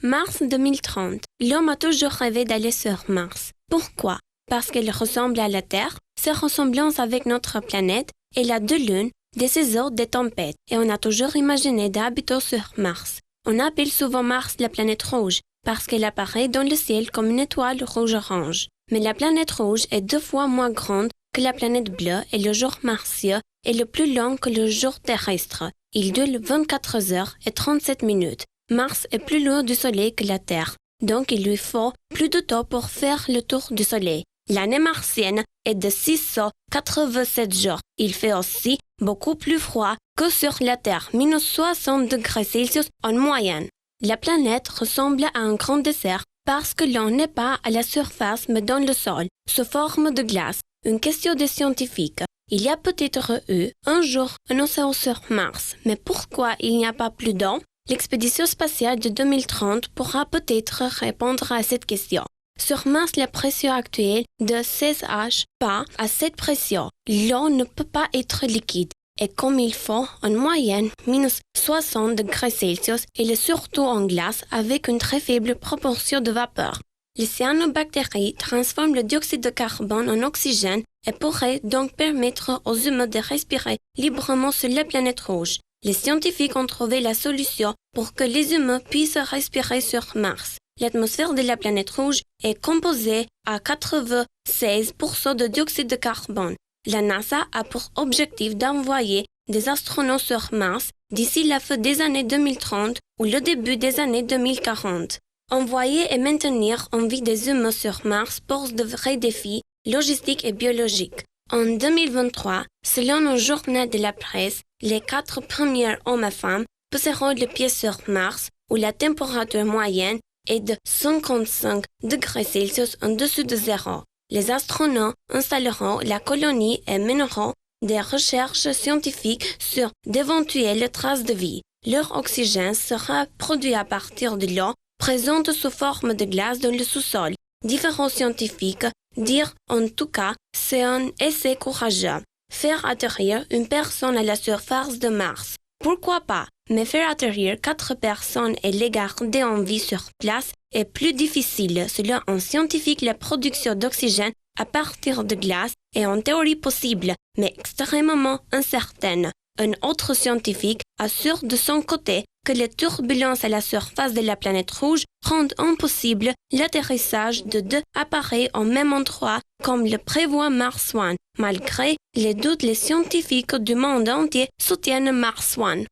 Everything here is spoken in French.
Mars 2030. L'homme a toujours rêvé d'aller sur Mars. Pourquoi? Parce qu'elle ressemble à la Terre, ses ressemblances avec notre planète, elle a 2 lunes, des saisons, des tempêtes, et on a toujours imaginé d'habiter sur Mars. On appelle souvent Mars la planète rouge, parce qu'elle apparaît dans le ciel comme une étoile rouge-orange. Mais la planète rouge est 2 fois moins grande que la planète bleue et le jour martien est le plus long que le jour terrestre. Il dure 24 heures et 37 minutes. Mars est plus loin du Soleil que la Terre, donc il lui faut plus de temps pour faire le tour du Soleil. L'année martienne est de 687 jours. Il fait aussi beaucoup plus froid que sur la Terre, -60°C en moyenne. La planète ressemble à un grand désert parce que l'on n'est pas à la surface mais dans le sol, sous forme de glace. Une question des scientifiques. Il y a peut-être eu un jour un océan sur Mars, mais pourquoi il n'y a pas plus d'eau? L'expédition spatiale de 2030 pourra peut-être répondre à cette question. Sur Mars, la pression actuelle de 16H pas à cette pression. L'eau ne peut pas être liquide. Et comme il faut, en moyenne, -60°C, elle est surtout en glace avec une très faible proportion de vapeur. Les cyanobactéries transforment le dioxyde de carbone en oxygène et pourraient donc permettre aux humains de respirer librement sur la planète rouge. Les scientifiques ont trouvé la solution pour que les humains puissent respirer sur Mars. L'atmosphère de la planète rouge est composée à 96% de dioxyde de carbone. La NASA a pour objectif d'envoyer des astronautes sur Mars d'ici la fin des années 2030 ou le début des années 2040. Envoyer et maintenir en vie des humains sur Mars pose de vrais défis logistiques et biologiques. En 2023, selon un journal de la presse, les 4 premiers hommes et femmes poseront le pied sur Mars où la température moyenne est de 55°C en dessous de zéro. Les astronautes installeront la colonie et mèneront des recherches scientifiques sur d'éventuelles traces de vie. Leur oxygène sera produit à partir de l'eau présente sous forme de glace dans le sous-sol. Différents scientifiques dirent en tout cas c'est un essai courageux. Faire atterrir une personne à la surface de Mars. Pourquoi pas? Mais faire atterrir 4 personnes et les garder en vie sur place est plus difficile. Selon un scientifique, la production d'oxygène à partir de glace est en théorie possible, mais extrêmement incertaine. Un autre scientifique assure de son côté que les turbulences à la surface de la planète rouge rendent impossible l'atterrissage de 2 appareils au même endroit comme le prévoit Mars One. Malgré les doutes, les scientifiques du monde entier soutiennent Mars One.